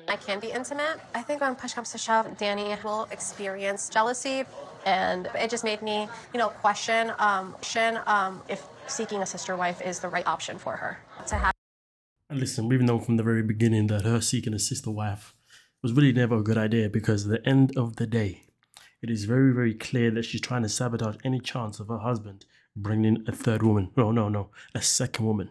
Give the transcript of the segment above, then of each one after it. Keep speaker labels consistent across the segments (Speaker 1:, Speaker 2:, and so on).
Speaker 1: I can be intimate. I think when push comes to shove, Danny will experience jealousy, and it just made me, question if seeking a sister wife is the right option for her to have.
Speaker 2: And listen, we've known from the very beginning that her seeking a sister wife was really never a good idea, because at the end of the day, it is very, very clear that she's trying to sabotage any chance of her husband bringing in a third woman. No, a second woman.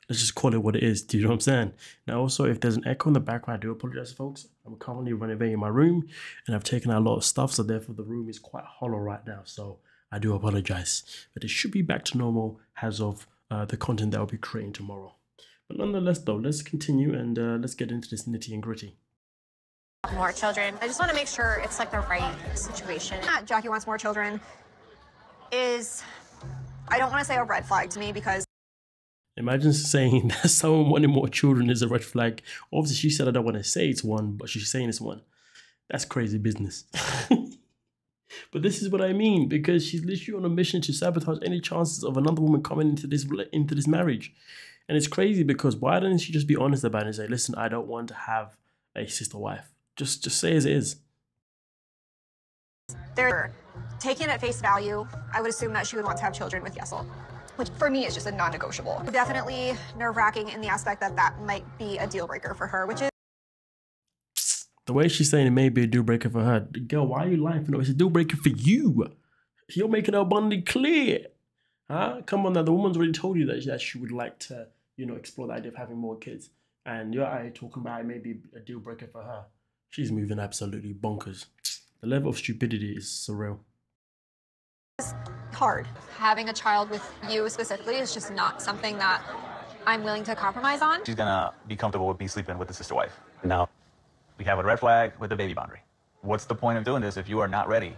Speaker 2: Let's just call it what it is. Do you know what I'm saying? Now, also, if there's an echo in the background, I do apologize, folks. I'm currently renovating my room and I've taken out a lot of stuff, so therefore the room is quite hollow right now. So I do apologize. But it should be back to normal as of the content that I'll be creating tomorrow. But nonetheless, though, let's continue and let's get into this nitty and gritty.
Speaker 1: More children. I just want to make sure it's like the right situation.
Speaker 3: Jackie wants more children is, I don't want to say a red flag to me, because
Speaker 2: imagine saying that someone wanting more children is a red flag. Obviously, she said I don't want to say it's one, but she's saying it's one. That's crazy business. But this is what I mean, because she's literally on a mission to sabotage any chances of another woman coming into this marriage. And it's crazy because why didn't she just be honest about it and say, listen, I don't want to have a sister wife. Just say as it is.
Speaker 3: They're taking it at face value. I would assume that she would want to have children with Yesel, which for me is just a non-negotiable. Definitely nerve-wracking in the aspect that that might be a deal breaker for her, which is...
Speaker 2: The way she's saying it may be a deal breaker for her. Girl, why are you lying for no? It's a deal breaker for you. You're making it abundantly clear. Huh? Come on now, the woman's already told you that she would like to, explore the idea of having more kids. And you're out here talking about it may be a deal breaker for her. She's moving absolutely bonkers. The level of stupidity is surreal.
Speaker 3: It's hard. Having a child with you specifically is just not something that I'm willing to compromise on.
Speaker 4: She's gonna be comfortable with me sleeping with the sister wife. Now, we have a red flag with the baby boundary. What's the point of doing this if you are not ready?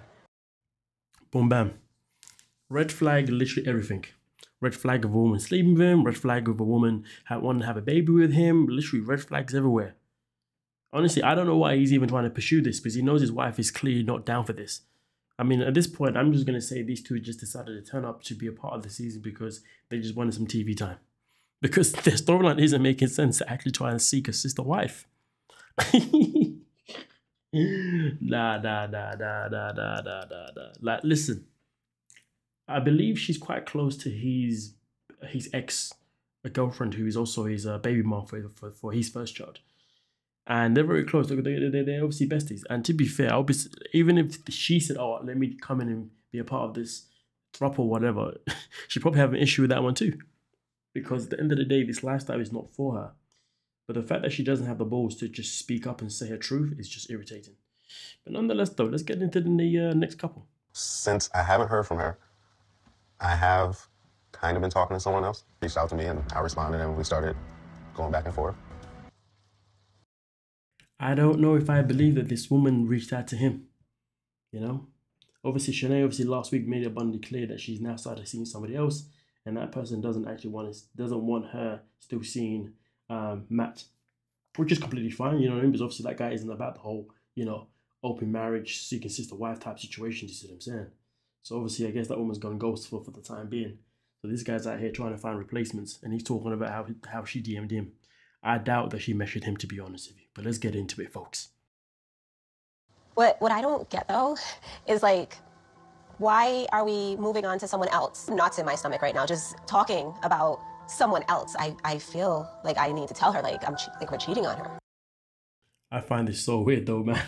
Speaker 2: Boom, bam. Red flag, literally everything. Red flag of a woman sleeping with him, red flag of a woman wanting to have a baby with him, literally red flags everywhere. Honestly, I don't know why he's even trying to pursue this, because he knows his wife is clearly not down for this. I mean, at this point, I'm just going to say these two just decided to turn up to be a part of the season because they just wanted some TV time. Because their storyline isn't making sense to actually try and seek a sister wife. Nah. Like, listen, I believe she's quite close to his ex-girlfriend, who is also his baby mom for his first child. And they're very close. They're obviously besties. And to be fair, even if she said, oh, let me come in and be a part of this throuple or whatever, she probably have an issue with that one too. Because at the end of the day, this lifestyle is not for her. But the fact that she doesn't have the balls to just speak up and say her truth is just irritating. But nonetheless, though, let's get into the next couple.
Speaker 5: Since I haven't heard from her, I have kind of been talking to someone else. Reached out to me and I responded and we started going back and forth.
Speaker 2: I don't know if I believe that this woman reached out to him. Obviously, Shanae last week made it abundantly clear that she's now started seeing somebody else, and that person doesn't want her still seeing Matt, which is completely fine. You know what I mean? Because obviously that guy isn't about the whole open marriage, seeking sister wife type situation. You see what I'm saying? So obviously, I guess that woman's gone ghost for the time being. So this guy's out here trying to find replacements, and he's talking about how she DM'd him. I doubt that she measured him, to be honest with you. But let's get into it, folks.
Speaker 1: What I don't get, though, is like, why are we moving on to someone else? Knots in my stomach right now, just talking about someone else. I feel like I need to tell her, like, we're cheating on her.
Speaker 2: I find this so weird, though, man.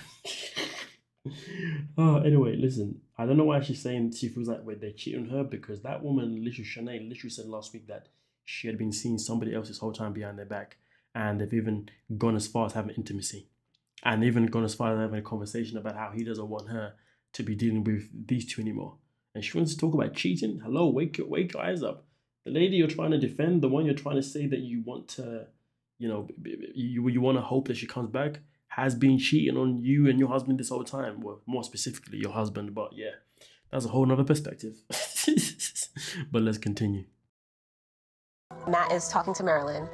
Speaker 2: Anyway, listen. I don't know why she's saying she feels like they're cheating on her, because that woman, Shanae, literally said last week that she had been seeing somebody else this whole time behind their back. And they've even gone as far as having intimacy. And even gone as far as having a conversation about how he doesn't want her to be dealing with these two anymore. And she wants to talk about cheating. Hello, wake your eyes up. The lady you're trying to defend, the one you're trying to say that you want to, you want to hope that she comes back, has been cheating on you and your husband this whole time. Well, more specifically, your husband. But yeah, that's a whole nother perspective. But let's continue.
Speaker 1: Matt is talking to Marilyn.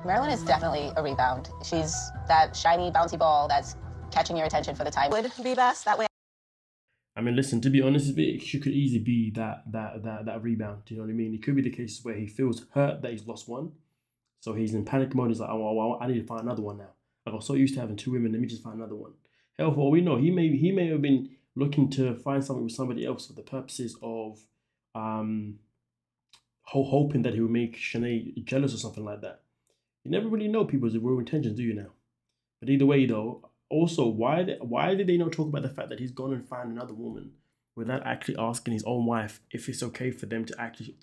Speaker 6: Marilyn is definitely a rebound. She's that shiny, bouncy ball that's catching your attention for the time.
Speaker 1: Would be best that way.
Speaker 2: I mean, listen, to be honest with you, she could easily be that rebound. Do you know what I mean? It could be the case where he feels hurt that he's lost one. So he's in panic mode. He's like, oh, well, I need to find another one now. I got so used to having 2 women. Let me just find another one. Hell, for all we know, he may have been looking to find something with somebody else for the purposes of hoping that he would make Shanae jealous or something like that. You never really know people's real intentions, do you now? But either way, though, also, why did they not talk about the fact that he's gone and found another woman without actually asking his own wife if it's okay for them to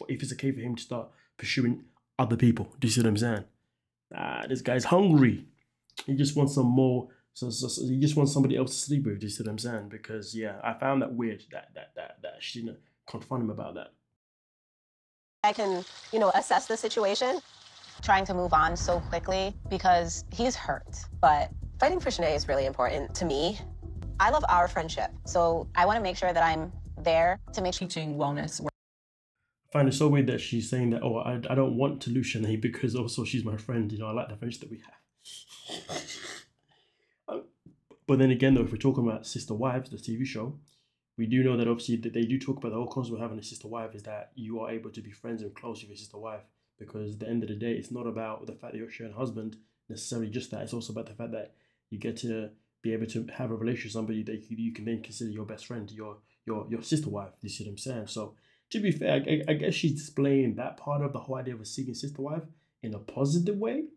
Speaker 2: if it's okay for him to start pursuing other people? Do you see what I'm saying? This guy's hungry. He just wants some more. So he just wants somebody else to sleep with. Do you see what I'm saying? Because yeah, I found that weird that she didn't confront him about that.
Speaker 1: I can, assess the situation.
Speaker 6: Trying to move on so quickly because he's hurt.
Speaker 1: But fighting for Shanae is really important to me. I love our friendship. So
Speaker 6: I want to make sure that I'm there to make sure
Speaker 7: teaching wellness.
Speaker 2: I find it so weird that she's saying that, oh, I don't want to lose Shanae because also she's my friend. I like the friendship that we have. But then again, though, if we're talking about Sister Wives, the TV show, we do know that obviously that they do talk about the whole concept of having a sister wife is that you are able to be friends and close with your sister wife. Because at the end of the day, it's not about the fact that you're sharing a husband, necessarily just that. It's also about the fact that you get to be able to have a relationship with somebody that you can then consider your best friend, your sister wife. You see what I'm saying? So to be fair, I guess she's displaying that part of the whole idea of a seeking sister wife in a positive way.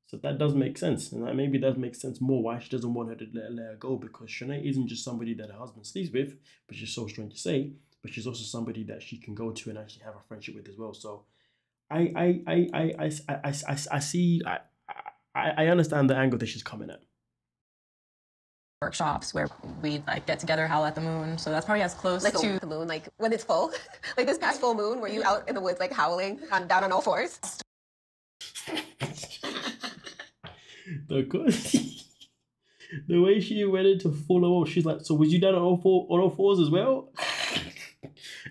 Speaker 2: So that does make sense. And that maybe does make sense more why she doesn't want her to let her go, because Shanae isn't just somebody that her husband sleeps with, which is so strange to say, but she's also somebody that she can go to and actually have a friendship with as well. So I see, I understand the angle that she's coming at.
Speaker 7: Workshops where we get together, howl at the moon. So that's probably as close to
Speaker 1: the moon, like when it's full, like this past full moon, were you out in the woods like howling down on all fours?
Speaker 2: The way she went into full on, she's like, so was you down on all fours as well?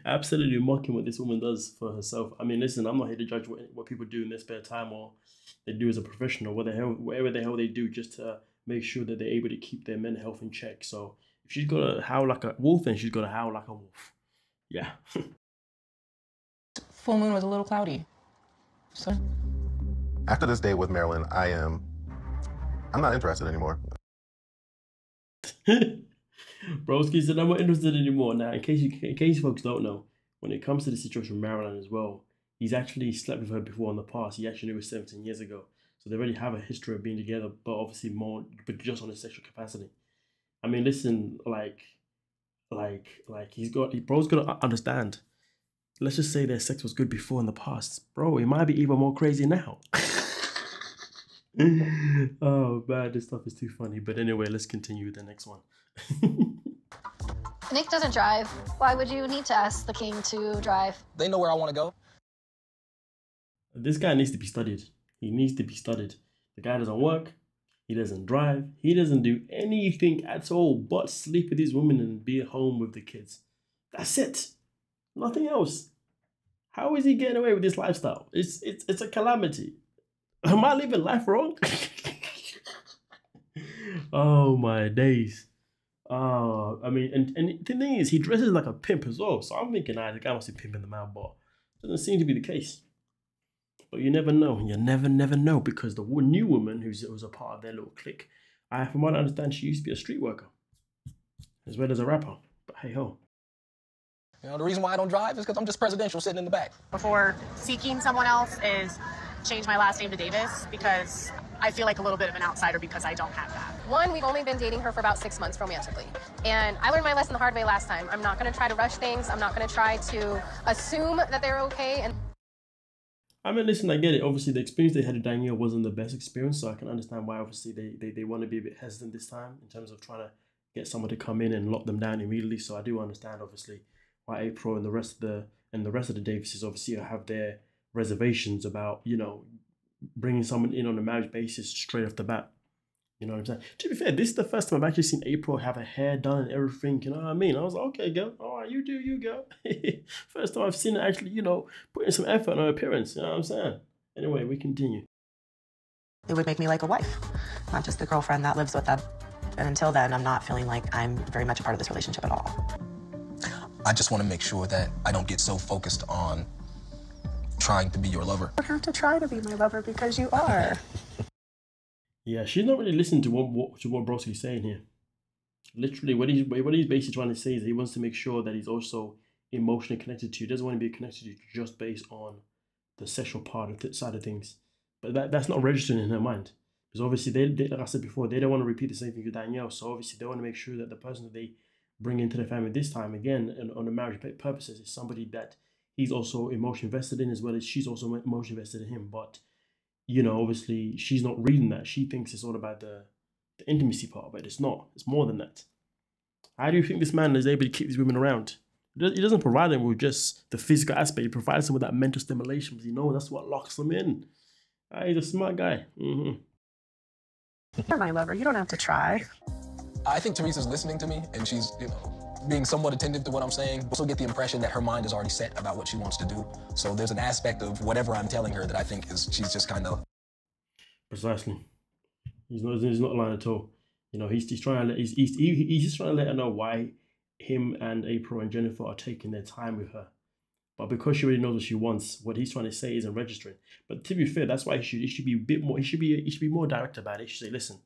Speaker 2: Absolutely mocking what this woman does for herself. I mean, listen, I'm not here to judge what people do in their spare time or they do as a professional, whatever the hell they do just to make sure that they're able to keep their mental health in check. So if she's got to howl like a wolf, then she's got to howl like a wolf. Yeah.
Speaker 7: Full moon was a little cloudy. So
Speaker 5: After this date with Marilyn, I'm not interested anymore.
Speaker 2: Broski said, I'm not interested anymore. Now, in case folks don't know, when it comes to the situation with Marilyn as well, he's actually slept with her before in the past. He actually knew her 17 years ago. So they already have a history of being together, but obviously more, but just on a sexual capacity. I mean, listen, bro's got to understand. Let's just say their sex was good before in the past. Bro, it might be even more crazy now. Oh man, this stuff is too funny. But anyway, let's continue with the next one.
Speaker 8: Nick doesn't drive. Why would you need to ask the king to drive?
Speaker 9: They know where I want to go.
Speaker 2: This guy needs to be studied. He needs to be studied. The guy doesn't work. He doesn't drive. He doesn't do anything at all but sleep with these women and be at home with the kids. That's it. Nothing else. How is he getting away with this lifestyle? It's a calamity. Am I living life wrong? Oh my days. I mean, and the thing is, he dresses like a pimp as well. So I'm thinking, the guy must be pimping them out, but it doesn't seem to be the case. But you never know. You never know, because the new woman who's a part of their little clique, from what I understand, she used to be a street worker as well as a rapper. But hey ho.
Speaker 9: You know, the reason why I don't drive is because I'm just presidential sitting in the back.
Speaker 10: Before seeking someone else is change my last name to Davis, because I feel like a little bit of an outsider because I don't have that.
Speaker 11: One, we've only been dating her for about 6 months romantically. And I learned my lesson the hard way last time. I'm not going to try to rush things. I'm not going to try to assume that they're okay. And
Speaker 2: I mean, listen, I get it. Obviously, the experience they had with Dannielle wasn't the best experience, so I can understand why, obviously, they want to be a bit hesitant this time in terms of trying to get someone to come in and lock them down immediately. So I do understand, obviously, why April and the rest of the Davises obviously have their reservations about, bringing someone in on a marriage basis straight off the bat. You know what I'm saying? To be fair, this is the first time I've actually seen April have her hair done and everything. You know what I mean? I was like, okay, girl. All right, you do you, girl. First time I've seen her actually, putting some effort on her appearance. You know what I'm saying? Anyway, we continue.
Speaker 12: It would make me like a wife, not just the girlfriend that lives with them. And until then, I'm not feeling like I'm very much a part of this relationship at all.
Speaker 9: I just want to make sure that I don't get so focused on trying to be your lover.
Speaker 13: You don't have to try to be my lover because you are.
Speaker 2: Yeah, she's not really listening to what Broski's saying here. Literally, what he's basically trying to say is he wants to make sure that he's also emotionally connected to you. He doesn't want to be connected to you just based on the sexual part of the side of things. But that's not registering in her mind. Because obviously, they, like I said before, they don't want to repeat the same thing with Dannielle. So obviously, they want to make sure that the person that they bring into the family this time, again, and on the marriage purposes, is somebody that he's also emotionally invested in, as well as she's also emotionally invested in him. But, you know, obviously, she's not reading that. She thinks it's all about the intimacy part, but it's not. It's more than that. How do you think this man is able to keep these women around? He doesn't provide them with just the physical aspect. He provides them with that mental stimulation because he knows that's what locks them in. He's a smart guy.
Speaker 13: You're my lover. You don't have to try.
Speaker 9: I think Teresa's listening to me, and she's, being somewhat attentive to what I'm saying. I also get the impression that her mind is already set about what she wants to do. So there's an aspect of whatever I'm telling her that I think she's just kind of...
Speaker 2: Precisely. He's not lying at all. You know, he's trying to he's just trying to let her know why him and April and Jennifer are taking their time with her. But because she already knows what she wants, what he's trying to say isn't registering. But to be fair, that's why he should be a bit more. He should be more direct about it. He should say, "Listen,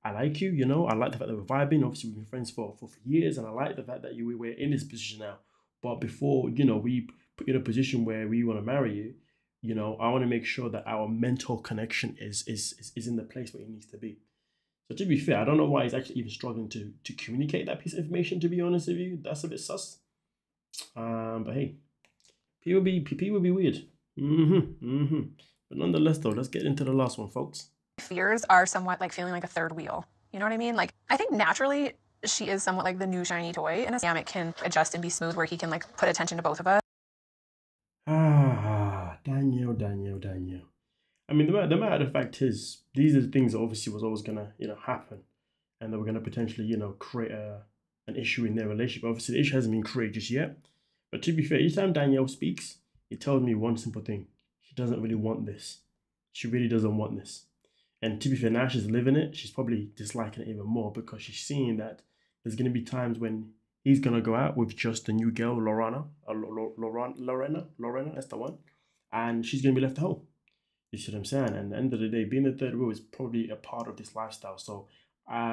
Speaker 2: I like you. You know, I like the fact that we're vibing. Obviously, we've been friends for years, and I like the fact that we're in this position now. But before, we put you in a position where we want to marry you, I want to make sure that our mental connection is in the place where it needs to be." So to be fair, I don't know why he's actually even struggling to communicate that piece of information. To be honest with you, that's a bit sus. But hey. P will be weird. But nonetheless, though, let's get into the last one, folks.
Speaker 3: Fears are somewhat like feeling like a third wheel. You know what I mean? Like, I think naturally she is somewhat like the new shiny toy, and a dynamic can adjust and be smooth where he can like put attention to both of us.
Speaker 2: Dannielle. I mean, the matter of the fact is, these are the things that obviously was always gonna, happen, and they were gonna potentially, create an issue in their relationship. Obviously, the issue hasn't been created just yet. But to be fair, each time Dannielle speaks, it tells me one simple thing. She doesn't really want this. She really doesn't want this. And to be fair, now she's living it, she's probably disliking it even more because she's seeing that there's going to be times when he's going to go out with just the new girl, Lorena, that's the one. And she's going to be left at home. You see what I'm saying? And at the end of the day, being the third wheel is probably a part of this lifestyle. So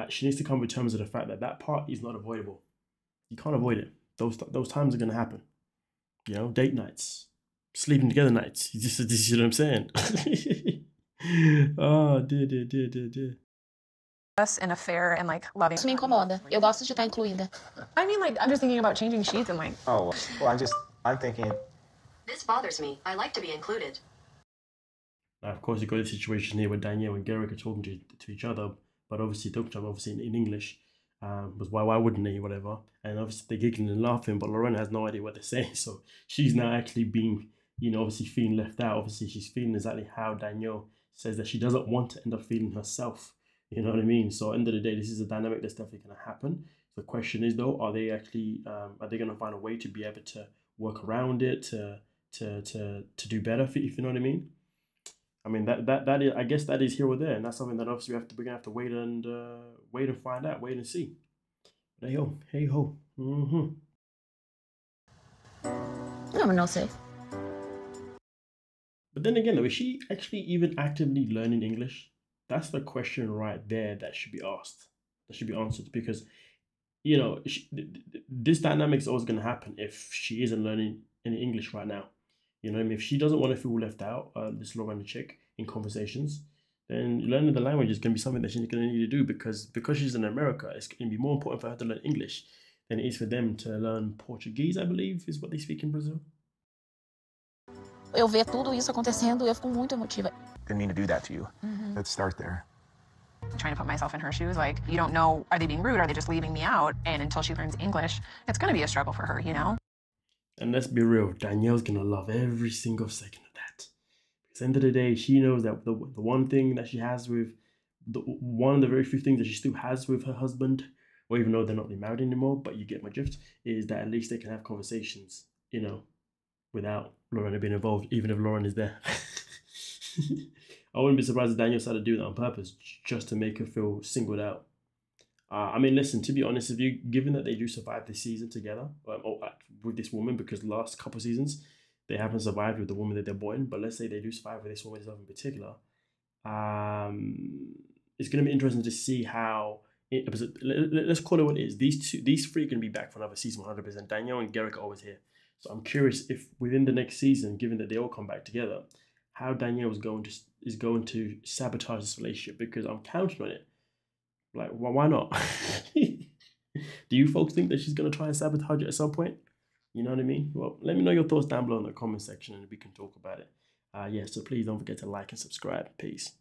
Speaker 2: she needs to come to terms with the fact that part is not avoidable. You can't avoid it. Those times are going to happen. Date nights, sleeping together nights. You see what I'm saying? Oh, dear.
Speaker 3: Us in a fair and like loving.
Speaker 6: Isso me incomoda. Eu gosto de estar incluída.
Speaker 3: I mean, like, I'm just thinking about changing sheets and like.
Speaker 14: Oh, well, I'm thinking.
Speaker 12: This bothers me. I like to be included.
Speaker 2: Now, of course, you got this situation here where Dannielle and Garrick are talking to each other, but obviously talking to each other in English. Was why wouldn't they, whatever? And obviously they're giggling and laughing, but Lorena has no idea what they're saying. So she's now actually being, obviously feeling left out. Obviously she's feeling exactly how Dannielle says that she doesn't want to end up feeling herself. You know what I mean? So at the end of the day, this is a dynamic that's definitely going to happen. The question is though, are they going to find a way to be able to work around it, to do better, if you know what I mean? I mean that is, I guess that is here or there, and that's something that obviously we're gonna have to wait and find out, wait and see. But hey ho.
Speaker 6: Não sei.
Speaker 2: But then again, though, is she actually even actively learning English? That's the question right there that should be asked. That should be answered, because this dynamic is always gonna happen if she isn't learning any English right now. If she doesn't want to feel left out, this Lorena chick, in conversations, then learning the language is going to be something that she's going to need to do, because she's in America, it's going to be more important for her to learn English than it is for them to learn Portuguese, I believe, is what they speak in Brazil.
Speaker 6: Eu ver tudo isso acontecendo, eu fico muito emotiva.
Speaker 14: Didn't mean to do that to you.
Speaker 3: Mm-hmm.
Speaker 14: Let's start there.
Speaker 3: Trying to put myself in her shoes, like, you don't know, are they being rude? Are they just leaving me out? And until she learns English, it's going to be a struggle for her,
Speaker 2: And let's be real, Dannielle's going to love every single second of that. Because at the end of the day, she knows that the one thing that she has with, one of the very few things that she still has with her husband, or even though they're not really married anymore, but you get my drift, is that at least they can have conversations, without Lorena being involved, even if Lauren is there. I wouldn't be surprised if Dannielle started doing that on purpose, just to make her feel singled out. I mean, listen, to be honest with you, given that they do survive this season together with this woman, because the last couple of seasons, they haven't survived with the woman that they're born. But let's say they do survive with this woman itself in particular. It's going to be interesting to see how. Let's call it what it is. These three are going to be back for another season 100%. Dannielle and Garrick are always here. So I'm curious if within the next season, given that they all come back together, how Dannielle is going to sabotage this relationship, because I'm counting on it. Like, why not? Do you folks think that she's going to try and sabotage it at some point? You know what I mean? Well, let me know your thoughts down below in the comment section and we can talk about it. Yeah, so please don't forget to like and subscribe. Peace.